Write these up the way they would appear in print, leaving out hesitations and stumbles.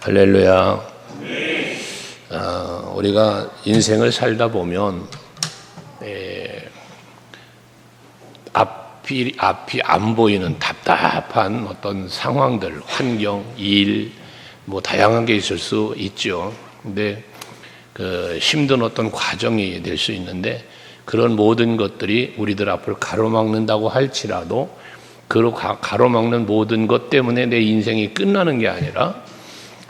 할렐루야. 우리가 인생을 살다 보면 앞이 안 보이는 답답한 어떤 상황들, 환경, 일, 다양한 게 있을 수 있죠. 근데 힘든 어떤 과정이 될 수 있는데 그런 모든 것들이 우리들 앞을 가로막는다고 할지라도 그 가로막는 모든 것 때문에 내 인생이 끝나는 게 아니라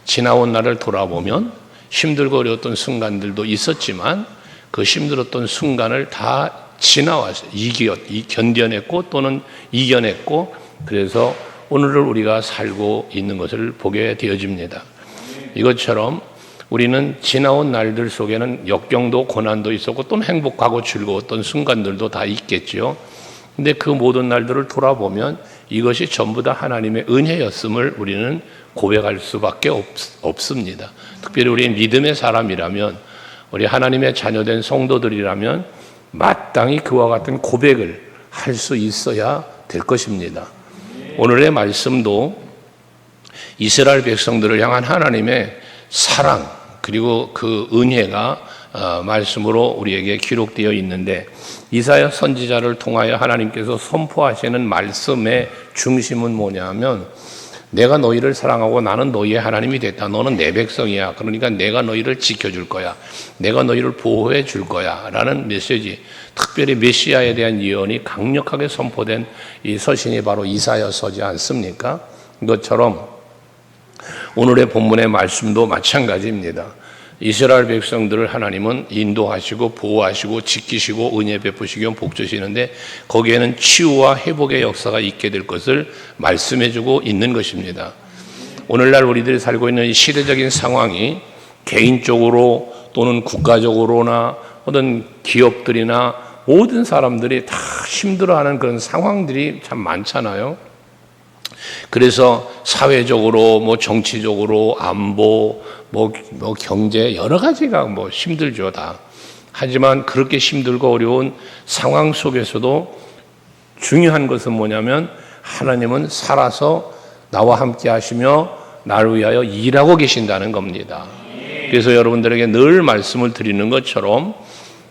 지나온 날을 돌아보면 힘들고 어려웠던 순간들도 있었지만 그 힘들었던 순간을 다 지나와서 견뎌냈고 또는 이겨냈고 그래서 오늘을 우리가 살고 있는 것을 보게 되어집니다. 이것처럼 우리는 지나온 날들 속에는 역경도 고난도 있었고 또는 행복하고 즐거웠던 순간들도 다 있겠죠. 근데 그 모든 날들을 돌아보면 이것이 전부 다 하나님의 은혜였음을 우리는 고백할 수밖에 없습니다. 특별히 우리 믿음의 사람이라면, 우리 하나님의 자녀된 성도들이라면 마땅히 그와 같은 고백을 할 수 있어야 될 것입니다. 오늘의 말씀도 이스라엘 백성들을 향한 하나님의 사랑 그리고 그 은혜가 말씀으로 우리에게 기록되어 있는데, 이사야 선지자를 통하여 하나님께서 선포하시는 말씀의 중심은 뭐냐면, 내가 너희를 사랑하고 나는 너희의 하나님이 됐다. 너는 내 백성이야. 그러니까 내가 너희를 지켜줄 거야. 내가 너희를 보호해 줄 거야. 라는 메시지, 특별히 메시아에 대한 예언이 강력하게 선포된 이 서신이 바로 이사야서지 않습니까? 이것처럼 오늘의 본문의 말씀도 마찬가지입니다. 이스라엘 백성들을 하나님은 인도하시고 보호하시고 지키시고 은혜 베푸시고 복 주시는데 거기에는 치유와 회복의 역사가 있게 될 것을 말씀해 주고 있는 것입니다. 오늘날 우리들이 살고 있는 이 시대적인 상황이 개인적으로 또는 국가적으로나 어떤 기업들이나 모든 사람들이 다 힘들어하는 그런 상황들이 참 많잖아요. 그래서 사회적으로 정치적으로 안보 경제 여러 가지가 힘들죠 다. 하지만 그렇게 힘들고 어려운 상황 속에서도 중요한 것은 뭐냐면 하나님은 살아서 나와 함께 하시며 나를 위하여 일하고 계신다는 겁니다. 그래서 여러분들에게 늘 말씀을 드리는 것처럼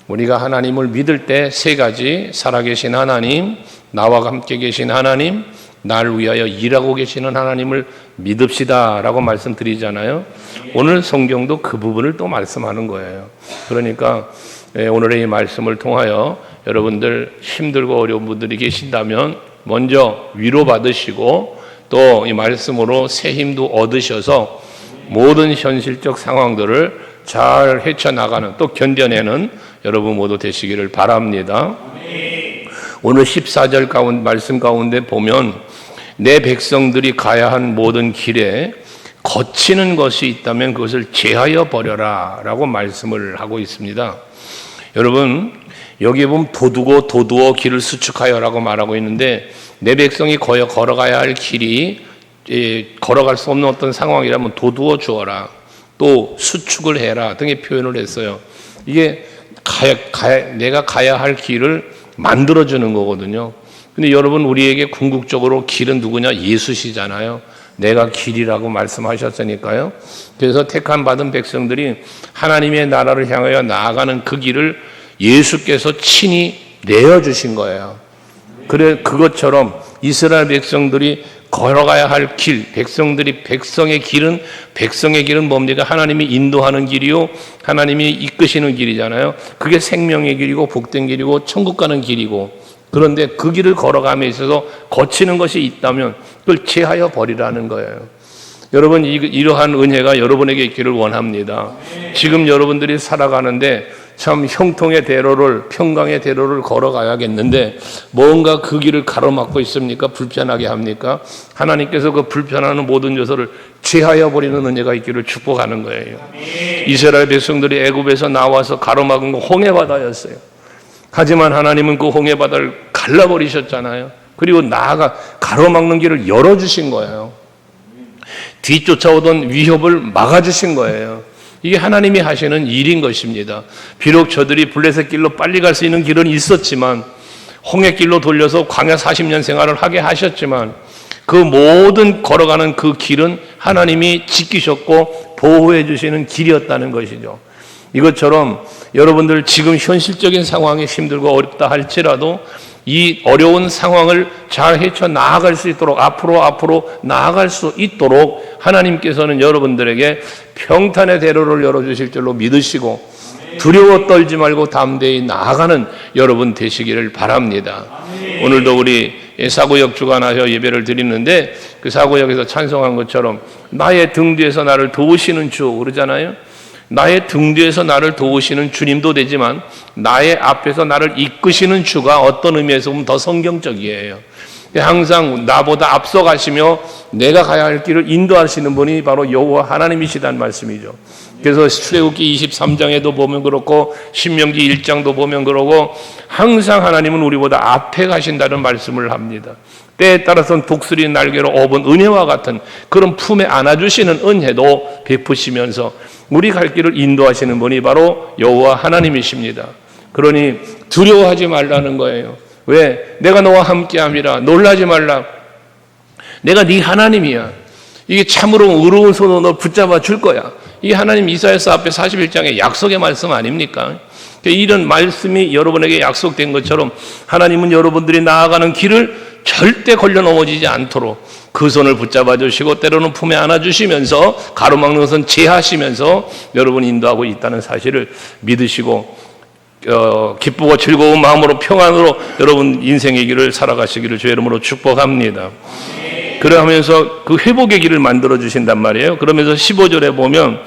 우리가 하나님을 믿을 때 세 가지, 살아계신 하나님, 나와 함께 계신 하나님, 나를 위하여 일하고 계시는 하나님을 믿읍시다 라고 말씀드리잖아요. 오늘 성경도 그 부분을 또 말씀하는 거예요. 그러니까 오늘의 이 말씀을 통하여 여러분들 힘들고 어려운 분들이 계신다면 먼저 위로받으시고 또 이 말씀으로 새 힘도 얻으셔서 모든 현실적 상황들을 잘 헤쳐나가는, 또 견뎌내는 여러분 모두 되시기를 바랍니다. 오늘 14절 말씀 가운데 보면 내 백성들이 가야 한 모든 길에 거치는 것이 있다면 그것을 제하여 버려라 라고 말씀을 하고 있습니다. 여러분 여기 보면 도두어 길을 수축하여 라고 말하고 있는데, 내 백성이 걸어가야 할 길이 걸어갈 수 없는 어떤 상황이라면 도두어 주어라, 또 수축을 해라 등의 표현을 했어요. 이게 내가 가야 할 길을 만들어주는 거거든요. 근데 여러분 우리에게 궁극적으로 길은 누구냐? 예수시잖아요. 내가 길이라고 말씀하셨으니까요. 그래서 택함 받은 백성들이 하나님의 나라를 향하여 나아가는 그 길을 예수께서 친히 내어주신 거예요. 그래 그것처럼 이스라엘 백성들이 걸어가야 할 길, 백성의 길은 뭡니까? 하나님이 인도하는 길이요, 하나님이 이끄시는 길이잖아요. 그게 생명의 길이고 복된 길이고 천국 가는 길이고, 그런데 그 길을 걸어감에 있어서 거치는 것이 있다면 그걸 제하여 버리라는 거예요. 여러분 이러한 은혜가 여러분에게 있기를 원합니다. 지금 여러분들이 살아가는데 참 형통의 대로를, 평강의 대로를 걸어가야겠는데 뭔가 그 길을 가로막고 있습니까? 불편하게 합니까? 하나님께서 그 불편하는 모든 요소를 제하여 버리는 은혜가 있기를 축복하는 거예요. 이스라엘 백성들이 애굽에서 나와서 가로막은 건 홍해바다였어요. 하지만 하나님은 그 홍해바다를 갈라버리셨잖아요. 그리고 나아가 가로막는 길을 열어주신 거예요. 뒤쫓아오던 위협을 막아주신 거예요. 이게 하나님이 하시는 일인 것입니다. 비록 저들이 블레셋 길로 빨리 갈 수 있는 길은 있었지만, 홍해길로 돌려서 광야 40년 생활을 하게 하셨지만, 그 모든 걸어가는 그 길은 하나님이 지키셨고 보호해 주시는 길이었다는 것이죠. 이것처럼 여러분들 지금 현실적인 상황이 힘들고 어렵다 할지라도 이 어려운 상황을 잘 헤쳐 나아갈 수 있도록 앞으로 나아갈 수 있도록 하나님께서는 여러분들에게 평탄의 대로를 열어주실 줄로 믿으시고 두려워 떨지 말고 담대히 나아가는 여러분 되시기를 바랍니다. 오늘도 우리 사구역 주관하여 예배를 드리는데 그 사구역에서 찬송한 것처럼 나의 등 뒤에서 나를 도우시는 주 그러잖아요. 나의 등 뒤에서 나를 도우시는 주님도 되지만 나의 앞에서 나를 이끄시는 주가 어떤 의미에서 보면 더 성경적이에요. 항상 나보다 앞서가시며 내가 가야 할 길을 인도하시는 분이 바로 여호와 하나님이시다는 말씀이죠. 그래서 출애굽기 23장에도 보면 그렇고 신명기 1장도 보면 그러고 항상 하나님은 우리보다 앞에 가신다는 말씀을 합니다. 때에 따라서는 독수리 날개로 업은 은혜와 같은 그런 품에 안아주시는 은혜도 베푸시면서 우리 갈 길을 인도하시는 분이 바로 여호와 하나님이십니다. 그러니 두려워하지 말라는 거예요. 왜? 내가 너와 함께함이라. 놀라지 말라. 내가 네 하나님이야. 이게 참으로 의로운 손으로 너 붙잡아 줄 거야. 이 하나님 이사야서 앞에 41장의 약속의 말씀 아닙니까? 이런 말씀이 여러분에게 약속된 것처럼 하나님은 여러분들이 나아가는 길을 절대 걸려 넘어지지 않도록 그 손을 붙잡아 주시고 때로는 품에 안아주시면서 가로막는 것은 제하시면서 여러분이 인도하고 있다는 사실을 믿으시고 기쁘고 즐거운 마음으로 평안으로 여러분 인생의 길을 살아가시기를 주의 이름으로 축복합니다. 그러면서 그 회복의 길을 만들어 주신단 말이에요. 그러면서 15절에 보면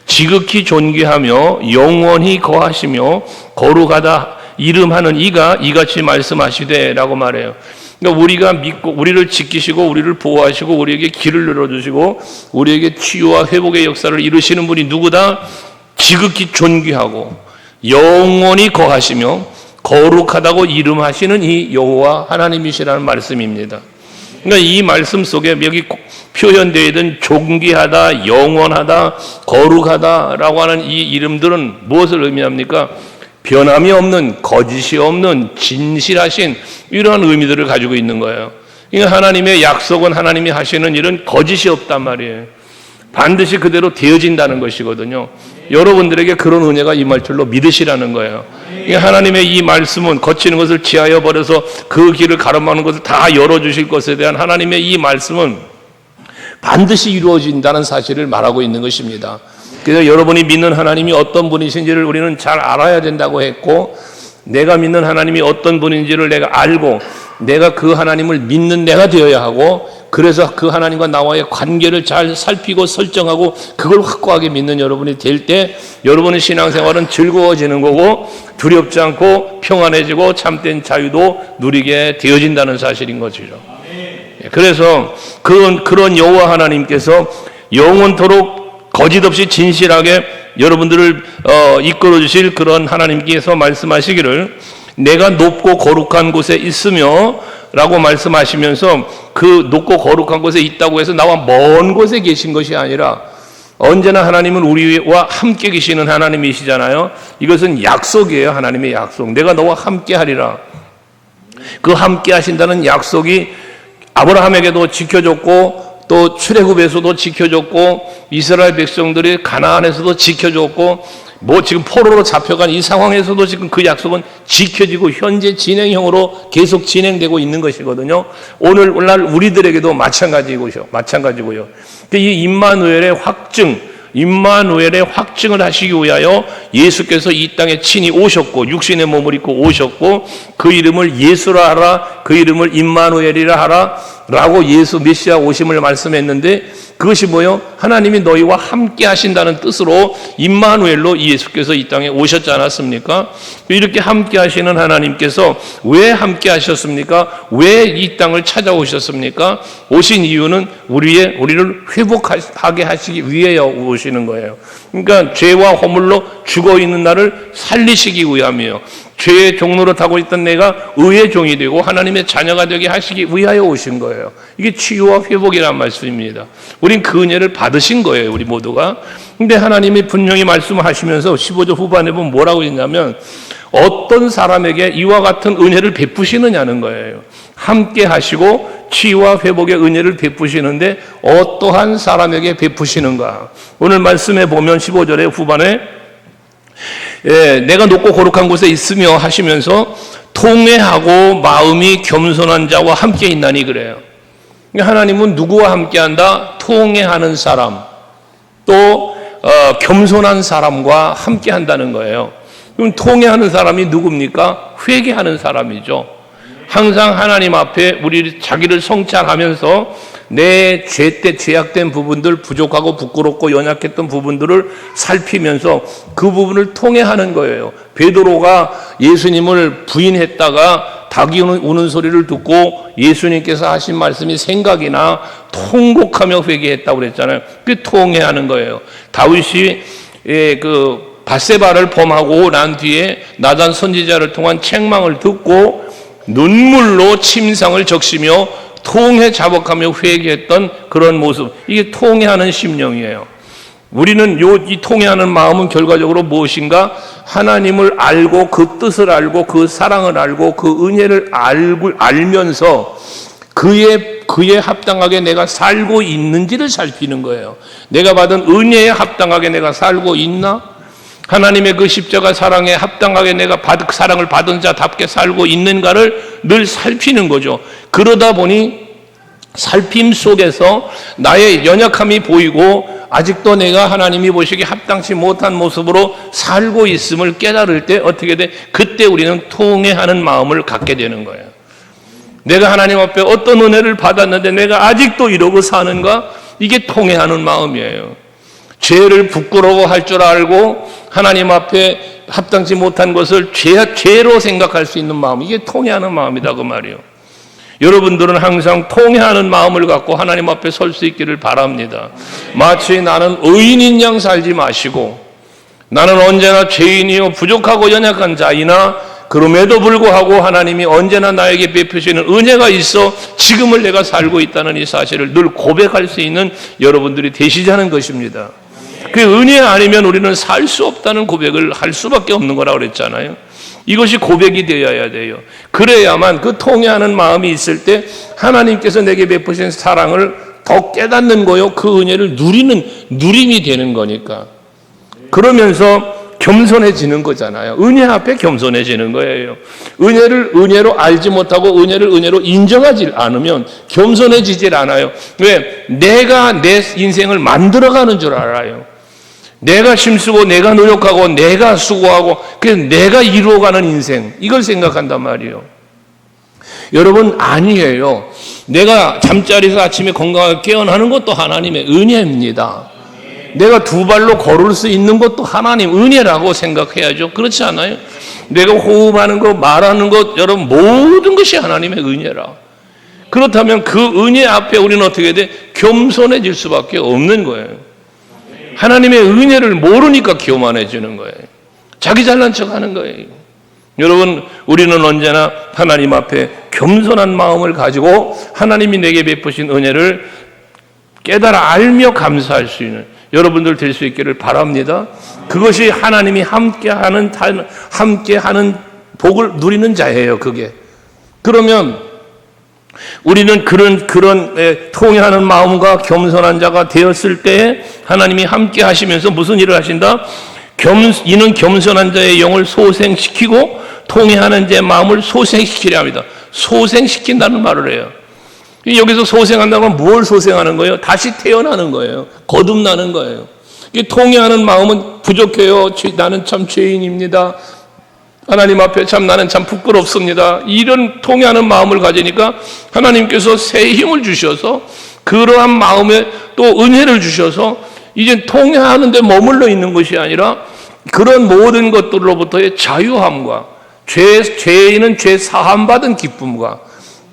지극히 존귀하며 영원히 거하시며 거룩하다 이름하는 이가 이같이 말씀하시되 라고 말해요. 그러니까 우리가 믿고 우리를 지키시고 우리를 보호하시고 우리에게 길을 열어주시고 우리에게 치유와 회복의 역사를 이루시는 분이 누구다? 지극히 존귀하고 영원히 거하시며 거룩하다고 이름하시는 이 여호와 하나님이시라는 말씀입니다. 그러니까 이 말씀 속에 여기 표현되어 있는 존귀하다, 영원하다, 거룩하다라고 하는 이 이름들은 무엇을 의미합니까? 변함이 없는, 거짓이 없는, 진실하신 이러한 의미들을 가지고 있는 거예요. 그러니까 하나님의 약속은 하나님이 하시는 일은 거짓이 없단 말이에요. 반드시 그대로 되어진다는 것이거든요. 여러분들에게 그런 은혜가 임할 줄로 믿으시라는 거예요. 하나님의 이 말씀은 거치는 것을 지하여 버려서 그 길을 가로막는 것을 다 열어주실 것에 대한 하나님의 이 말씀은 반드시 이루어진다는 사실을 말하고 있는 것입니다. 그래서 여러분이 믿는 하나님이 어떤 분이신지를 우리는 잘 알아야 된다고 했고, 내가 믿는 하나님이 어떤 분인지를 내가 알고 내가 그 하나님을 믿는 내가 되어야 하고, 그래서 그 하나님과 나와의 관계를 잘 살피고 설정하고 그걸 확고하게 믿는 여러분이 될 때 여러분의 신앙생활은 즐거워지는 거고 두렵지 않고 평안해지고 참된 자유도 누리게 되어진다는 사실인 것이죠. 그래서 그런 여호와 하나님께서 영원토록 거짓없이 진실하게 여러분들을 이끌어 주실 그런 하나님께서 말씀하시기를 내가 높고 거룩한 곳에 있으며 라고 말씀하시면서 그 높고 거룩한 곳에 있다고 해서 나와 먼 곳에 계신 것이 아니라 언제나 하나님은 우리와 함께 계시는 하나님이시잖아요. 이것은 약속이에요. 하나님의 약속. 내가 너와 함께 하리라. 그 함께 하신다는 약속이 아브라함에게도 지켜줬고 또 출애굽에서도 지켜줬고 이스라엘 백성들이 가나안에서도 지켜줬고 지금 포로로 잡혀간 이 상황에서도 지금 그 약속은 지켜지고 현재 진행형으로 계속 진행되고 있는 것이거든요. 오늘날 우리들에게도 마찬가지고요. 이 임마누엘의 확증을 하시기 위하여 예수께서 이 땅에 친히 오셨고 육신의 몸을 입고 오셨고 그 이름을 예수라 하라, 그 이름을 임마누엘이라 하라 라고 예수 메시아 오심을 말씀했는데 그것이 뭐예요? 하나님이 너희와 함께 하신다는 뜻으로 임마누엘로 예수께서 이 땅에 오셨지 않았습니까? 이렇게 함께 하시는 하나님께서 왜 함께 하셨습니까? 왜 이 땅을 찾아오셨습니까? 오신 이유는 우리를 회복하게 하시기 위해 오시는 거예요. 그러니까 죄와 허물로 죽어 있는 나를 살리시기 위함이에요. 죄의 종로로 타고 있던 내가 의의 종이 되고 하나님의 자녀가 되게 하시기 위하여 오신 거예요. 이게 치유와 회복이라는 말씀입니다. 우린 그 은혜를 받으신 거예요, 우리 모두가. 근데 하나님이 분명히 말씀하시면서 15절 후반에 보면 뭐라고 했냐면 어떤 사람에게 이와 같은 은혜를 베푸시느냐는 거예요. 함께 하시고 치유와 회복의 은혜를 베푸시는데 어떠한 사람에게 베푸시는가? 오늘 말씀에 보면 15절의 후반에 내가 높고 거룩한 곳에 있으며 하시면서 통회하고 마음이 겸손한 자와 함께 있나니 그래요. 하나님은 누구와 함께한다? 통회하는 사람, 또 겸손한 사람과 함께한다는 거예요. 그럼 통회하는 사람이 누굽니까? 회개하는 사람이죠. 항상 하나님 앞에 우리 자기를 성찰하면서 내 죄 때 죄악된 부분들, 부족하고 부끄럽고 연약했던 부분들을 살피면서 그 부분을 통회하는 거예요. 베드로가 예수님을 부인했다가 닭이 우는 소리를 듣고 예수님께서 하신 말씀이 생각이 나 통곡하며 회개했다고 그랬잖아요. 그게 통회하는 거예요. 다윗이 그 밧세바를 범하고 난 뒤에 나단 선지자를 통한 책망을 듣고 눈물로 침상을 적시며 통회 자복하며 회개했던 그런 모습, 이게 통회하는 심령이에요. 우리는 이 통회하는 마음은 결과적으로 무엇인가? 하나님을 알고 그 뜻을 알고 그 사랑을 알고 그 은혜를 알면서 그에 합당하게 내가 살고 있는지를 살피는 거예요. 내가 받은 은혜에 합당하게 내가 살고 있나? 하나님의 그 십자가 사랑에 합당하게 내가 사랑을 받은 자답게 살고 있는가를 늘 살피는 거죠. 그러다 보니 살핌 속에서 나의 연약함이 보이고 아직도 내가 하나님이 보시기에 합당치 못한 모습으로 살고 있음을 깨달을 때 어떻게 돼? 그때 우리는 통회하는 마음을 갖게 되는 거예요. 내가 하나님 앞에 어떤 은혜를 받았는데 내가 아직도 이러고 사는가? 이게 통회하는 마음이에요. 죄를 부끄러워할 줄 알고 하나님 앞에 합당치 못한 것을 죄로 생각할 수 있는 마음, 이게 통회하는 마음이다 그 말이에요. 여러분들은 항상 통회하는 마음을 갖고 하나님 앞에 설 수 있기를 바랍니다. 마치 나는 의인인 양 살지 마시고 나는 언제나 죄인이요 부족하고 연약한 자이나 그럼에도 불구하고 하나님이 언제나 나에게 베푸시는 은혜가 있어 지금을 내가 살고 있다는 이 사실을 늘 고백할 수 있는 여러분들이 되시자는 것입니다. 그 은혜 아니면 우리는 살 수 없다는 고백을 할 수밖에 없는 거라고 그랬잖아요. 이것이 고백이 되어야 돼요. 그래야만 그 통회하는 마음이 있을 때 하나님께서 내게 베푸신 사랑을 더 깨닫는 거요. 그 은혜를 누림이 되는 거니까. 그러면서 겸손해지는 거잖아요. 은혜 앞에 겸손해지는 거예요. 은혜를 은혜로 알지 못하고 은혜를 은혜로 인정하지 않으면 겸손해지질 않아요. 왜? 내가 내 인생을 만들어가는 줄 알아요. 내가 힘쓰고 내가 노력하고 내가 수고하고 그래서 내가 이루어가는 인생, 이걸 생각한단 말이에요. 여러분, 아니에요. 내가 잠자리에서 아침에 건강하게 깨어나는 것도 하나님의 은혜입니다. 내가 두 발로 걸을 수 있는 것도 하나님 은혜라고 생각해야죠. 그렇지 않아요? 내가 호흡하는 것, 말하는 것, 여러분 모든 것이 하나님의 은혜라. 그렇다면 그 은혜 앞에 우리는 어떻게 돼? 겸손해질 수밖에 없는 거예요. 하나님의 은혜를 모르니까 교만해지는 거예요. 자기 잘난 척하는 거예요. 여러분, 우리는 언제나 하나님 앞에 겸손한 마음을 가지고 하나님이 내게 베푸신 은혜를 깨달아 알며 감사할 수 있는 여러분들 될 수 있기를 바랍니다. 그것이 하나님이 함께하는 복을 누리는 자예요. 그게. 그러면 우리는 그런 통회하는 마음과 겸손한 자가 되었을 때 하나님이 함께 하시면서 무슨 일을 하신다? 이는 겸손한 자의 영을 소생시키고 통회하는 자의 마음을 소생시키려 합니다. 소생시킨다는 말을 해요. 여기서 소생한다는 건 뭘 소생하는 거예요? 다시 태어나는 거예요. 거듭나는 거예요. 통회하는 마음은 부족해요. 나는 참 죄인입니다. 하나님 앞에 참 나는 참 부끄럽습니다. 이런 통회하는 마음을 가지니까 하나님께서 새 힘을 주셔서 그러한 마음에 또 은혜를 주셔서 이제 통회하는 데 머물러 있는 것이 아니라 그런 모든 것들로부터의 자유함과 죄인은 죄 사함받은 기쁨과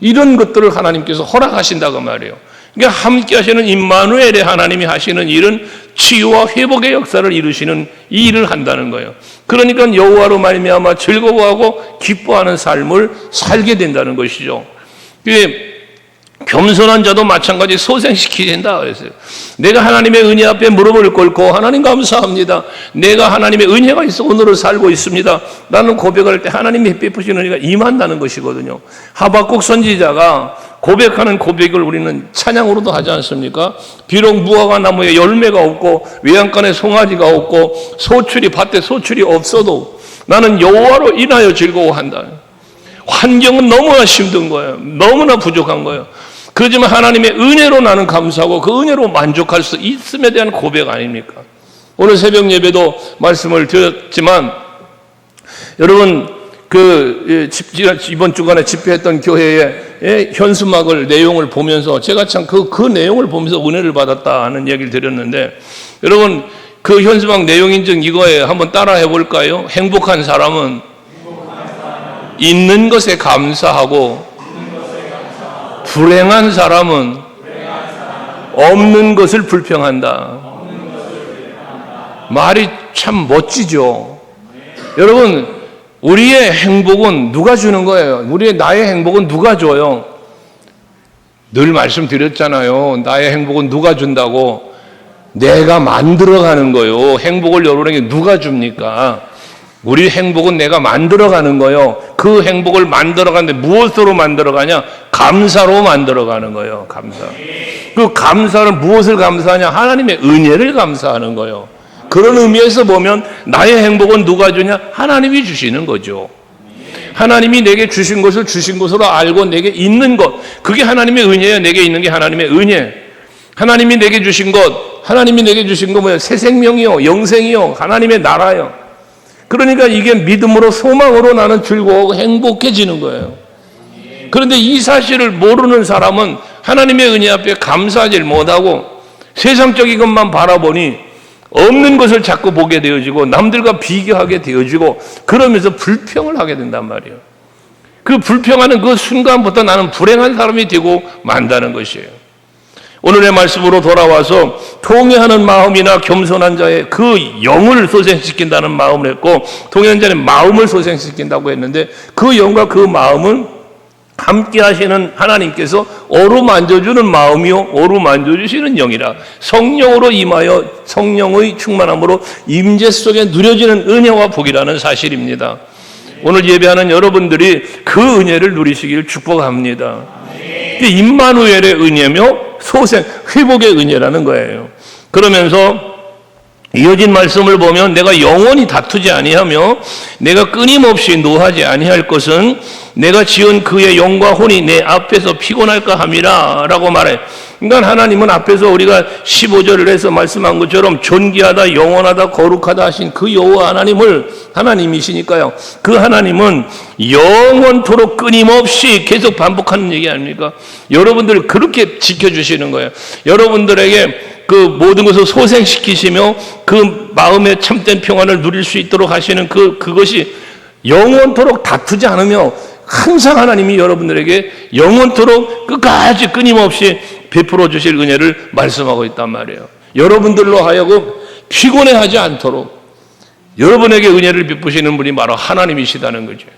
이런 것들을 하나님께서 허락하신다고 말이에요. 그러니까 함께 하시는 임마누엘의 하나님이 하시는 일은 치유와 회복의 역사를 이루시는 이 일을 한다는 거예요. 그러니까 여호와로 말미암아 즐거워하고 기뻐하는 삶을 살게 된다는 것이죠. 겸손한 자도 마찬가지 소생시키신다 그랬어요. 내가 하나님의 은혜 앞에 무릎을 꿇고 하나님 감사합니다. 내가 하나님의 은혜가 있어 오늘을 살고 있습니다. 나는 고백할 때 하나님이 베푸시는 은혜가 임한다는 것이거든요. 하박국 선지자가 고백하는 고백을 우리는 찬양으로도 하지 않습니까? 비록 무화과 나무에 열매가 없고 외양간에 송아지가 없고 밭에 소출이 없어도 나는 여호와로 인하여 즐거워한다. 환경은 너무나 힘든 거예요. 너무나 부족한 거예요. 그렇지만 하나님의 은혜로 나는 감사하고 그 은혜로 만족할 수 있음에 대한 고백 아닙니까? 오늘 새벽 예배도 말씀을 드렸지만 여러분 이번 주간에 집회했던 교회의 현수막을 내용을 보면서 제가 참 그 내용을 보면서 은혜를 받았다 하는 얘기를 드렸는데 여러분 그 현수막 내용인 즉 이거예요. 한번 따라 해볼까요? 행복한 사람은 있는 것에 감사하고 불행한 사람은 없는 것을 불평한다. 말이 참 멋지죠. 여러분 우리의 행복은 누가 주는 거예요? 나의 행복은 누가 줘요? 늘 말씀드렸잖아요. 나의 행복은 누가 준다고? 내가 만들어가는 거예요. 행복을 여러분에게 누가 줍니까? 우리 행복은 내가 만들어가는 거예요. 그 행복을 만들어가는데 무엇으로 만들어가냐? 감사로 만들어가는 거예요. 감사. 그 감사는 무엇을 감사하냐? 하나님의 은혜를 감사하는 거예요. 그런 의미에서 보면 나의 행복은 누가 주냐? 하나님이 주시는 거죠. 하나님이 내게 주신 것을 주신 것으로 알고 내게 있는 것, 그게 하나님의 은혜예요. 내게 있는 게 하나님의 은혜. 하나님이 내게 주신 것, 뭐예요? 새 생명이요, 영생이요, 하나님의 나라요. 그러니까 이게 믿음으로 소망으로 나는 즐거워하고 행복해지는 거예요. 그런데 이 사실을 모르는 사람은 하나님의 은혜 앞에 감사하지 못하고 세상적인 것만 바라보니 없는 것을 자꾸 보게 되어지고 남들과 비교하게 되어지고 그러면서 불평을 하게 된단 말이에요. 그 불평하는 그 순간부터 나는 불행한 사람이 되고 만다는 것이에요. 오늘의 말씀으로 돌아와서 통회하는 마음이나 겸손한 자의 그 영을 소생시킨다는 마음을 했고 통회한 자의 마음을 소생시킨다고 했는데 그 영과 그 마음은 함께 하시는 하나님께서 어루만져주는 마음이요 어루만져주시는 영이라 성령으로 임하여 성령의 충만함으로 임재 속에 누려지는 은혜와 복이라는 사실입니다. 오늘 예배하는 여러분들이 그 은혜를 누리시기를 축복합니다. 임마누엘의 은혜며 소생, 회복의 은혜라는 거예요. 그러면서 이어진 말씀을 보면 내가 영원히 다투지 아니하며 내가 끊임없이 노하지 아니할 것은 내가 지은 그의 영과 혼이 내 앞에서 피곤할까 함이라 라고 말해. 그러니까 하나님은 앞에서 우리가 15절을 해서 말씀한 것처럼 존귀하다 영원하다 거룩하다 하신 그 여호와 하나님이시니까요. 그 하나님은 영원토록 끊임없이 계속 반복하는 얘기 아닙니까? 여러분들을 그렇게 지켜주시는 거예요. 여러분들에게 그 모든 것을 소생시키시며 그 마음의 참된 평안을 누릴 수 있도록 하시는 그것이 영원토록 다투지 않으며 항상 하나님이 여러분들에게 영원토록 끝까지 끊임없이 베풀어 주실 은혜를 말씀하고 있단 말이에요. 여러분들로 하여금 피곤해하지 않도록 여러분에게 은혜를 베푸시는 분이 바로 하나님이시다는 거죠.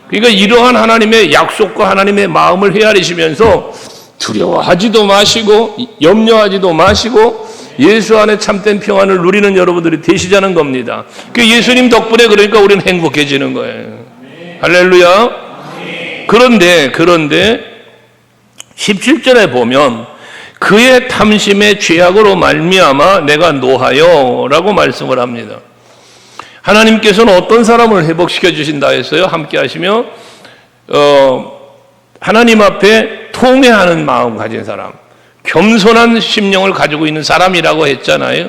그러니까 이러한 하나님의 약속과 하나님의 마음을 헤아리시면서 두려워하지도 마시고 염려하지도 마시고 예수 안에 참된 평안을 누리는 여러분들이 되시자는 겁니다. 그 예수님 덕분에 그러니까 우리는 행복해지는 거예요. 할렐루야. 그런데 17절에 보면 그의 탐심의 죄악으로 말미암아 내가 노하여 라고 말씀을 합니다. 하나님께서는 어떤 사람을 회복시켜 주신다 했어요? 함께 하시며 하나님 앞에 통회하는 마음 가진 사람, 겸손한 심령을 가지고 있는 사람이라고 했잖아요.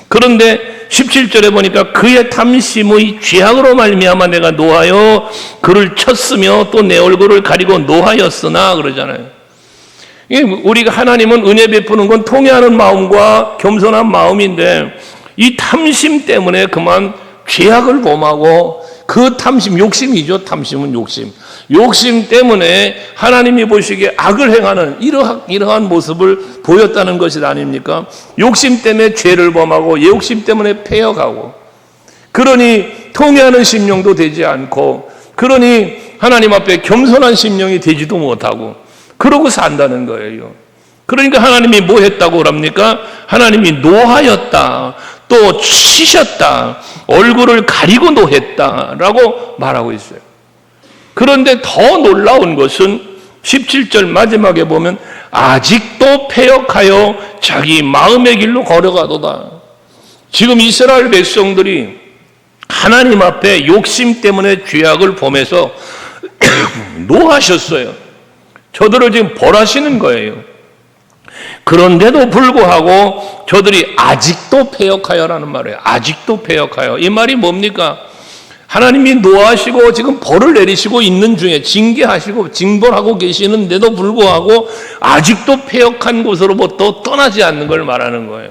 그런데 17절에 보니까 그의 탐심의 죄악으로 말미암아 내가 노하여 그를 쳤으며 또 내 얼굴을 가리고 노하였으나 그러잖아요. 우리가 하나님은 은혜 베푸는 건 통회하는 마음과 겸손한 마음인데 이 탐심 때문에 그만 죄악을 범하고 그 탐심, 욕심이죠. 탐심은 욕심 때문에 하나님이 보시기에 악을 행하는 이러한 모습을 보였다는 것이 아닙니까? 욕심 때문에 죄를 범하고 욕심 때문에 패여가고 그러니 통회하는 심령도 되지 않고 그러니 하나님 앞에 겸손한 심령이 되지도 못하고 그러고 산다는 거예요. 그러니까 하나님이 뭐 했다고 그럽니까? 하나님이 노하였다, 또 치셨다, 얼굴을 가리고 노했다라고 말하고 있어요. 그런데 더 놀라운 것은 17절 마지막에 보면 아직도 패역하여 자기 마음의 길로 걸어가도다. 지금 이스라엘 백성들이 하나님 앞에 욕심 때문에 죄악을 범해서 노하셨어요. 저들을 지금 벌하시는 거예요. 그런데도 불구하고 저들이 아직도 패역하여라는 말이에요. 아직도 패역하여. 이 말이 뭡니까? 하나님이 노하시고 지금 벌을 내리시고 있는 중에 징계하시고 징벌하고 계시는데도 불구하고 아직도 패역한 곳으로부터 떠나지 않는 걸 말하는 거예요.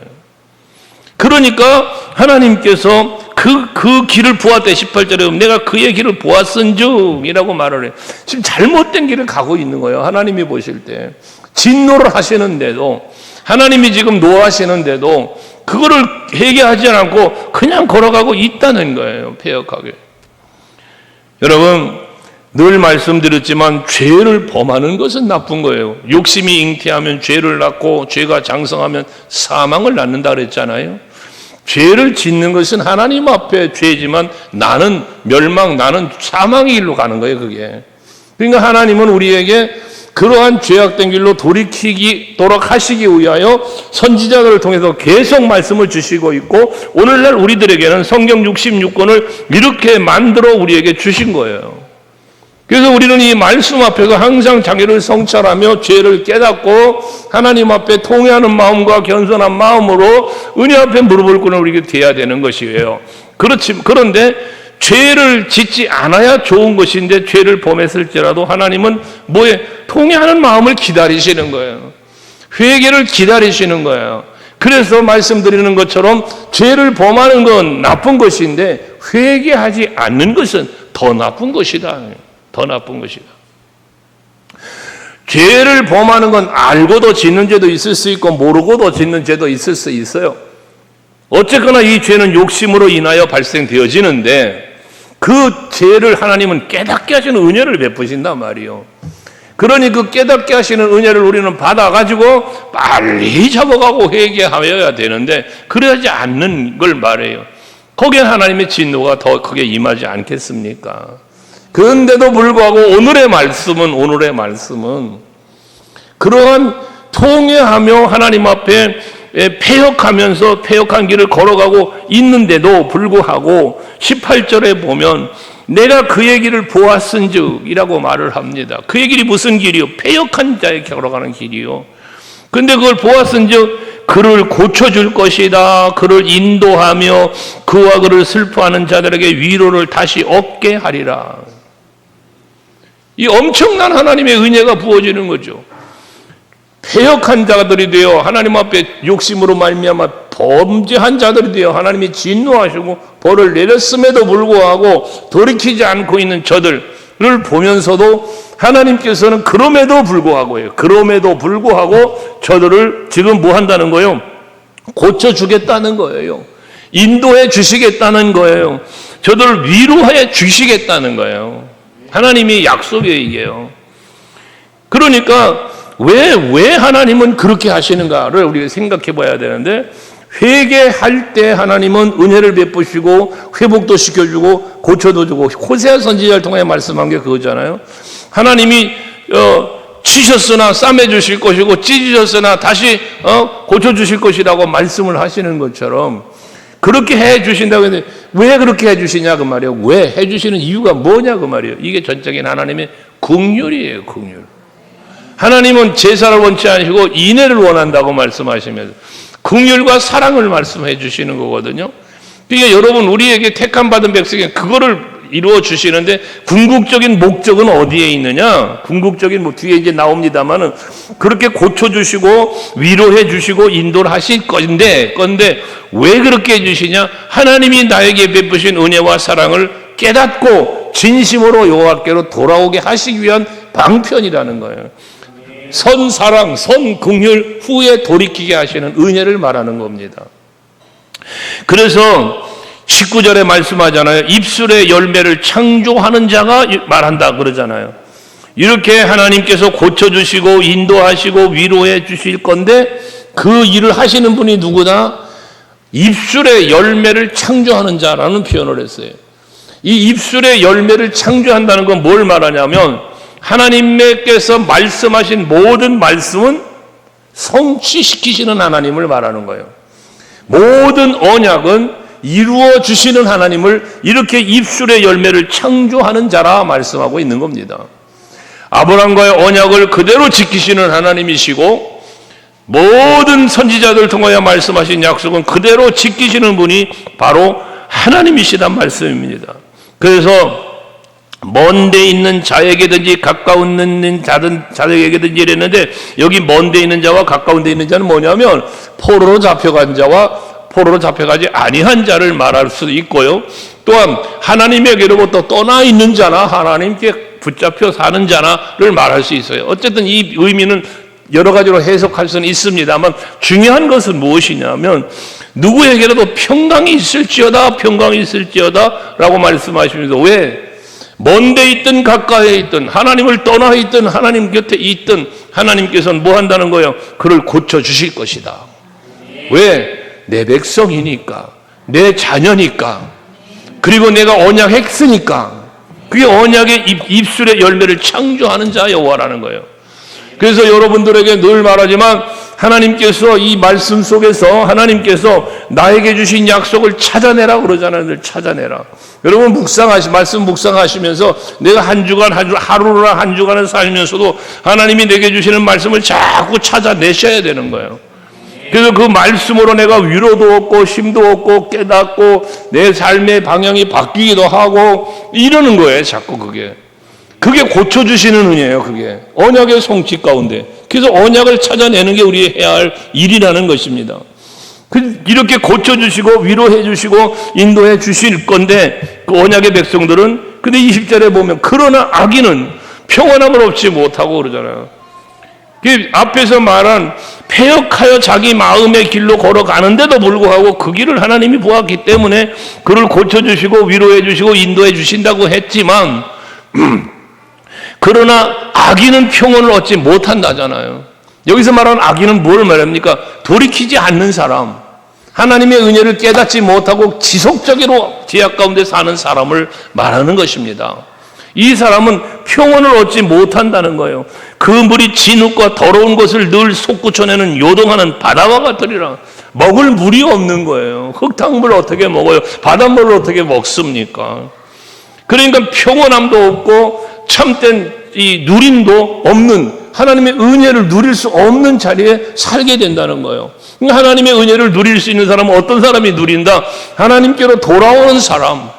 그러니까 하나님께서 그 길을 보았대. 18절에 내가 그의 길을 보았은즉 이라고 말을 해요. 지금 잘못된 길을 가고 있는 거예요. 하나님이 보실 때 진노를 하시는데도, 하나님이 지금 노하시는데도 그거를 회개하지 않고 그냥 걸어가고 있다는 거예요. 패역하게. 여러분, 늘 말씀드렸지만 죄를 범하는 것은 나쁜 거예요. 욕심이 잉태하면 죄를 낳고 죄가 장성하면 사망을 낳는다 그랬잖아요. 죄를 짓는 것은 하나님 앞에 죄지만 나는 멸망, 나는 사망의 길로 가는 거예요, 그게. 그러니까 하나님은 우리에게 그러한 죄악된 길로 돌이키도록 하시기 위하여 선지자들을 통해서 계속 말씀을 주시고 있고, 오늘날 우리들에게는 성경 66권을 이렇게 만들어 우리에게 주신 거예요. 그래서 우리는 이 말씀 앞에서 항상 자기를 성찰하며 죄를 깨닫고 하나님 앞에 통회하는 마음과 겸손한 마음으로 은혜 앞에 무릎을 꿇는 우리에게 돼야 되는 것이에요. 그런데 죄를 짓지 않아야 좋은 것인데 죄를 범했을지라도 하나님은 뭐에 통회하는 마음을 기다리시는 거예요. 회개를 기다리시는 거예요. 그래서 말씀드리는 것처럼 죄를 범하는 건 나쁜 것인데 회개하지 않는 것은 더 나쁜 것이다. 더 나쁜 것이다. 죄를 범하는 건 알고도 짓는 죄도 있을 수 있고 모르고도 짓는 죄도 있을 수 있어요. 어쨌거나 이 죄는 욕심으로 인하여 발생되어지는데 그 죄를 하나님은 깨닫게 하시는 은혜를 베푸신단 말이에요. 그러니 그 깨닫게 하시는 은혜를 우리는 받아가지고 빨리 잡아가고 회개하여야 되는데 그러지 않는 걸 말해요. 거기에 하나님의 진노가 더 크게 임하지 않겠습니까? 그런데도 불구하고 오늘의 말씀은 그러한 통회하며 하나님 앞에 패역하면서 패역한 길을 걸어가고 있는데도 불구하고 18절에 보면 내가 그의 길을 보았은즉 이라고 말을 합니다. 그의 길이 무슨 길이요? 패역한 자의 걸어가는 길이요. 근데 그걸 보았은즉 그를 고쳐줄 것이다. 그를 인도하며 그와 그를 슬퍼하는 자들에게 위로를 다시 얻게 하리라. 이 엄청난 하나님의 은혜가 부어지는 거죠. 패역한 자들이 되어 하나님 앞에 욕심으로 말미암아 범죄한 자들이 되어 하나님이 진노하시고 벌을 내렸음에도 불구하고 돌이키지 않고 있는 저들을 보면서도 하나님께서는 그럼에도 불구하고 저들을 지금 뭐 한다는 거예요? 고쳐주겠다는 거예요. 인도해 주시겠다는 거예요. 저들을 위로해 주시겠다는 거예요. 하나님이 약속이에요, 이게요. 그러니까 왜 하나님은 그렇게 하시는가를 우리가 생각해 봐야 되는데, 회개할 때 하나님은 은혜를 베푸시고 회복도 시켜주고 고쳐도 주고, 호세아 선지자를 통해 말씀한 게 그거잖아요. 하나님이 치셨으나 싸매 주실 것이고 찢으셨으나 다시 고쳐주실 것이라고 말씀을 하시는 것처럼 그렇게 해 주신다고 했는데 왜 그렇게 해 주시냐 그 말이에요. 왜 해 주시는 이유가 뭐냐 그 말이에요. 이게 전적인 하나님의 긍휼이에요. 긍휼. 하나님은 제사를 원치 않으시고 인애를 원한다고 말씀하시면서 긍휼과 사랑을 말씀해 주시는 거거든요. 그러니까 여러분, 우리에게 택함 받은 백성이 그거를 이루어 주시는데 궁극적인 목적은 어디에 있느냐? 궁극적인 뒤에 이제 나옵니다만은 그렇게 고쳐 주시고 위로해 주시고 인도를 하실 건데 왜 그렇게 해 주시냐? 하나님이 나에게 베푸신 은혜와 사랑을 깨닫고 진심으로 여호와께로 돌아오게 하시기 위한 방편이라는 거예요. 선 사랑, 선 긍휼 후에 돌이키게 하시는 은혜를 말하는 겁니다. 그래서 19절에 말씀하잖아요. 입술의 열매를 창조하는 자가 말한다 그러잖아요. 이렇게 하나님께서 고쳐주시고 인도하시고 위로해 주실 건데 그 일을 하시는 분이 누구다? 입술의 열매를 창조하는 자라는 표현을 했어요. 이 입술의 열매를 창조한다는 건 뭘 말하냐면 하나님께서 말씀하신 모든 말씀은 성취시키시는 하나님을 말하는 거예요. 모든 언약은 이루어 주시는 하나님을 이렇게 입술의 열매를 창조하는 자라 말씀하고 있는 겁니다. 아브라함과의 언약을 그대로 지키시는 하나님이시고 모든 선지자들 통하여 말씀하신 약속은 그대로 지키시는 분이 바로 하나님이시란 말씀입니다. 그래서 먼 데 있는 자에게든지 가까운 데 있는 자에게든지 이랬는데 여기 먼 데 있는 자와 가까운 데 있는 자는 뭐냐면 포로로 잡혀간 자와 포로로 잡혀가지 아니한 자를 말할 수 있고요. 또한 하나님에게로부터 떠나 있는 자나 하나님께 붙잡혀 사는 자나를 말할 수 있어요. 어쨌든 이 의미는 여러 가지로 해석할 수는 있습니다만 중요한 것은 무엇이냐면 누구에게라도 평강이 있을지어다 라고 말씀하시면서 왜? 먼 데 있든 가까이에 있든 하나님을 떠나 있든 하나님 곁에 있든 하나님께서는 뭐 한다는 거예요? 그를 고쳐주실 것이다. 왜? 내 백성이니까, 내 자녀니까, 그리고 내가 언약했으니까. 그게 언약의 입술의 열매를 창조하는 자 여호와라는 거예요. 그래서 여러분들에게 늘 말하지만 하나님께서 이 말씀 속에서 하나님께서 나에게 주신 약속을 찾아내라 그러잖아요. 늘 찾아내라. 여러분 말씀 묵상하시면서 내가 한 주간 하루나 한 주간을 살면서도 하나님이 내게 주시는 말씀을 자꾸 찾아내셔야 되는 거예요. 그래서 그 말씀으로 내가 위로도 얻고 힘도 얻고 깨닫고 내 삶의 방향이 바뀌기도 하고 이러는 거예요. 자꾸 그게 고쳐주시는 은혜예요. 그게 언약의 성취 가운데. 그래서 언약을 찾아내는 게 우리 해야 할 일이라는 것입니다. 이렇게 고쳐주시고 위로해 주시고 인도해 주실 건데 그 언약의 백성들은 근데 20절에 보면 그러나 악인은 평안함을 얻지 못하고 그러잖아요. 앞에서 말한 패역하여 자기 마음의 길로 걸어가는데도 불구하고 그 길을 하나님이 보았기 때문에 그를 고쳐주시고 위로해 주시고 인도해 주신다고 했지만 그러나 악인은 평온을 얻지 못한다잖아요. 여기서 말하는 악인은 뭘 말합니까? 돌이키지 않는 사람, 하나님의 은혜를 깨닫지 못하고 지속적으로 죄악 가운데 사는 사람을 말하는 것입니다. 이 사람은 평온을 얻지 못한다는 거예요. 그 물이 진흙과 더러운 것을 늘 솟구쳐내는 요동하는 바다와 같으리라. 먹을 물이 없는 거예요. 흙탕물 어떻게 먹어요? 바닷물을 어떻게 먹습니까? 그러니까 평온함도 없고 참된 이 누림도 없는 하나님의 은혜를 누릴 수 없는 자리에 살게 된다는 거예요. 하나님의 은혜를 누릴 수 있는 사람은 어떤 사람이 누린다? 하나님께로 돌아오는 사람,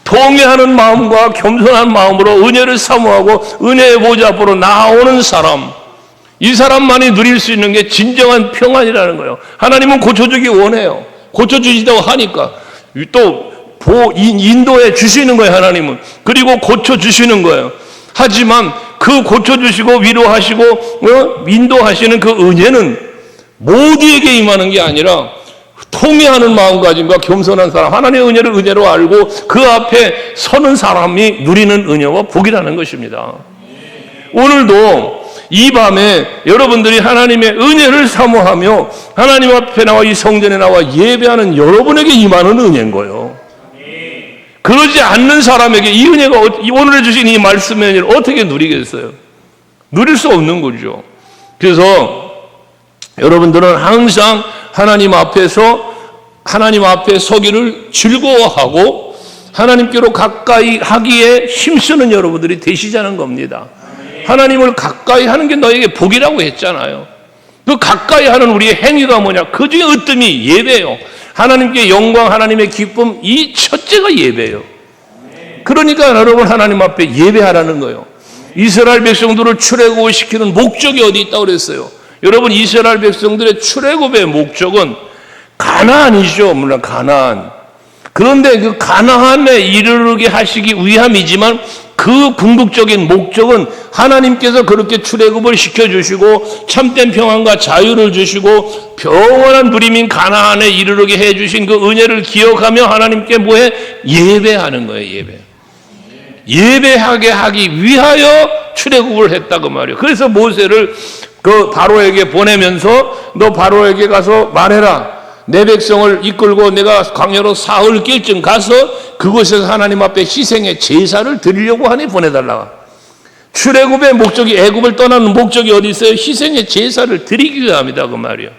통회하는 마음과 겸손한 마음으로 은혜를 사모하고 은혜의 보좌 앞으로 나아오는 사람, 이 사람만이 누릴 수 있는 게 진정한 평안이라는 거예요. 하나님은 고쳐주기 원해요. 고쳐주시다고 하니까 또 인도해 주시는 거예요. 하나님은. 그리고 고쳐주시는 거예요. 하지만 그 고쳐주시고 위로하시고 인도하시는 그 은혜는 모두에게 임하는 게 아니라 통회하는 마음가짐과 겸손한 사람, 하나님의 은혜를 은혜로 알고 그 앞에 서는 사람이 누리는 은혜와 복이라는 것입니다. 오늘도 이 밤에 여러분들이 하나님의 은혜를 사모하며 하나님 앞에 나와 이 성전에 나와 예배하는 여러분에게 임하는 은혜인 거예요. 그러지 않는 사람에게 이 은혜가 오늘 주신 이 말씀의 은혜를 어떻게 누리겠어요? 누릴 수 없는 거죠. 그래서 여러분들은 항상 하나님 앞에 서기를 즐거워하고 하나님께로 가까이 하기에 힘쓰는 여러분들이 되시자는 겁니다. 하나님을 가까이 하는 게 너에게 복이라고 했잖아요. 그 가까이 하는 우리의 행위가 뭐냐? 그 중에 으뜸이 예배예요. 하나님께 영광, 하나님의 기쁨, 이 첫째가 예배예요. 그러니까 여러분 하나님 앞에 예배하라는 거예요. 이스라엘 백성들을 출애굽시키는 목적이 어디 있다고 그랬어요? 여러분 이스라엘 백성들의 출애굽의 목적은 가나안이죠. 물론 가나안. 그런데 그 가나안에 이르게 하시기 위함이지만 그 궁극적인 목적은 하나님께서 그렇게 출애굽을 시켜주시고 참된 평안과 자유를 주시고 평안한 누림인 가나안에 이르게 해주신 그 은혜를 기억하며 하나님께 뭐해? 예배하는 거예요. 예배. 예배하게 하기 위하여 출애굽을 했다고 말이에요. 그래서 모세를 그 바로에게 보내면서 너 바로에게 가서 말해라. 내 백성을 이끌고 내가 광야로 사흘 길쯤 가서 그곳에서 하나님 앞에 희생의 제사를 드리려고 하니 보내달라. 출애굽의 목적이, 애굽을 떠나는 목적이 어디 있어요? 희생의 제사를 드리기 위함이다 그 말이에요.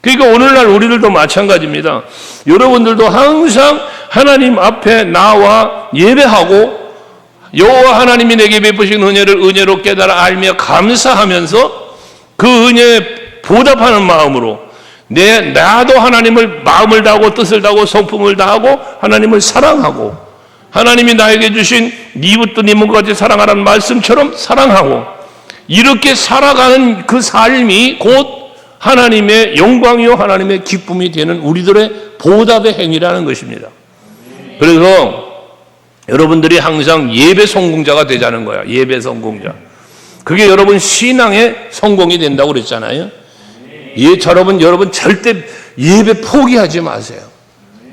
그러니까 오늘날 우리들도 마찬가지입니다. 여러분들도 항상 하나님 앞에 나와 예배하고 여호와 하나님이 내게 베푸신 은혜를 은혜로 깨달아 알며 감사하면서 그 은혜에 보답하는 마음으로 나도 하나님을 마음을 다하고 뜻을 다하고 성품을 다하고 하나님을 사랑하고 하나님이 나에게 주신 네 이웃도 네 몸과 같이 사랑하라는 말씀처럼 사랑하고 이렇게 살아가는 그 삶이 곧 하나님의 영광이요 하나님의 기쁨이 되는 우리들의 보답의 행위라는 것입니다. 그래서 여러분들이 항상 예배 성공자가 되자는 거야. 예배 성공자. 그게 여러분 신앙의 성공이 된다고 그랬잖아요. 여러분 절대 예배 포기하지 마세요.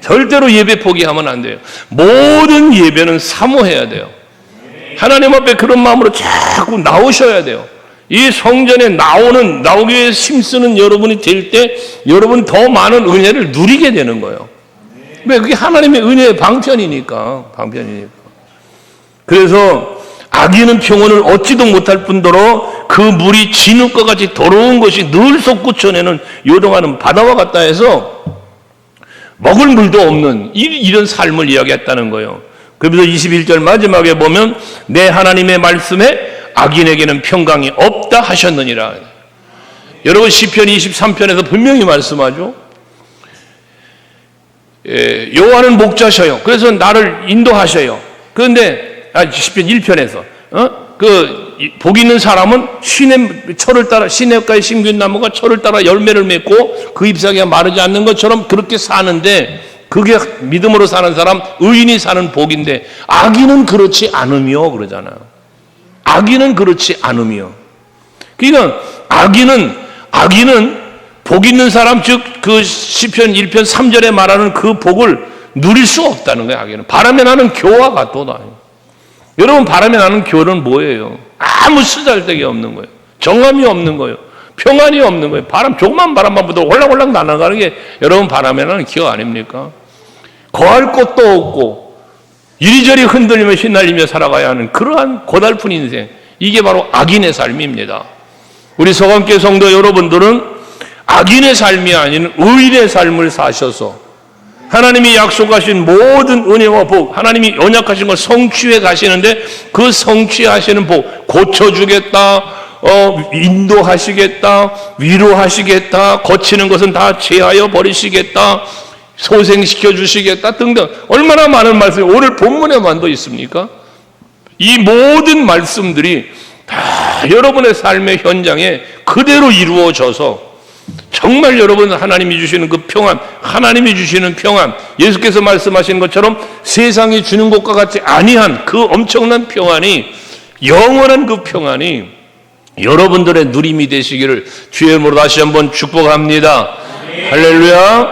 절대로 예배 포기하면 안 돼요. 모든 예배는 사모해야 돼요. 하나님 앞에 그런 마음으로 자꾸 나오셔야 돼요. 이 성전에 나오기 위해 힘쓰는 여러분이 될 때 여러분 더 많은 은혜를 누리게 되는 거예요. 왜? 그게 하나님의 은혜의 방편이니까. 그래서 악인은 평온을 얻지도 못할 뿐더러 그 물이 진흙과 같이 더러운 것이 늘 솟구쳐내는 요동하는 바다와 같다 해서 먹을 물도 없는 이런 삶을 이야기했다는 거예요. 그래서 21절 마지막에 보면 내 하나님의 말씀에 악인에게는 평강이 없다 하셨느니라. 여러분 시편 23편에서 분명히 말씀하죠. 여호와는 목자셔요. 그래서 나를 인도하셔요. 그런데 시편 1편에서 복 있는 사람은 철을 따라 시냇가에 심긴 나무가 철을 따라 열매를 맺고 그 잎사귀가 마르지 않는 것처럼 그렇게 사는데 그게 믿음으로 사는 사람 의인이 사는 복인데 악인은 그렇지 않으며 그러잖아요. 악인은 그렇지 않으며. 그러니까 악인은 복 있는 사람 즉 그 시편 1편 3절에 말하는 그 복을 누릴 수 없다는 거예요. 악인은 바람에 나는 겨와 같도다. 여러분 바람에 나는 겨는 뭐예요? 아무 쓰잘데기 없는 거예요. 정함이 없는 거예요. 평안이 없는 거예요. 조그만 바람만 불어도 홀랑홀랑 날아가는 게 여러분 바람에 나는 겨 아닙니까? 거할 곳도 없고 이리저리 흔들리며 휘날리며 살아가야 하는 그러한 고달픈 인생, 이게 바로 악인의 삶입니다. 우리 서강교회 성도 여러분들은 악인의 삶이 아닌 의인의 삶을 사셔서 하나님이 약속하신 모든 은혜와 복, 하나님이 언약하신 걸 성취해 가시는데 그 성취하시는 복, 고쳐주겠다, 인도하시겠다, 위로하시겠다, 거치는 것은 다 제하여 버리시겠다, 소생시켜 주시겠다 등등 얼마나 많은 말씀이 오늘 본문에만도 있습니까? 이 모든 말씀들이 다 여러분의 삶의 현장에 그대로 이루어져서 정말 여러분 하나님이 주시는 그 평안, 하나님이 주시는 평안, 예수께서 말씀하신 것처럼 세상이 주는 것과 같지 아니한 그 엄청난 평안이, 영원한 그 평안이 여러분들의 누림이 되시기를 주의 이름으로 다시 한번 축복합니다. 할렐루야.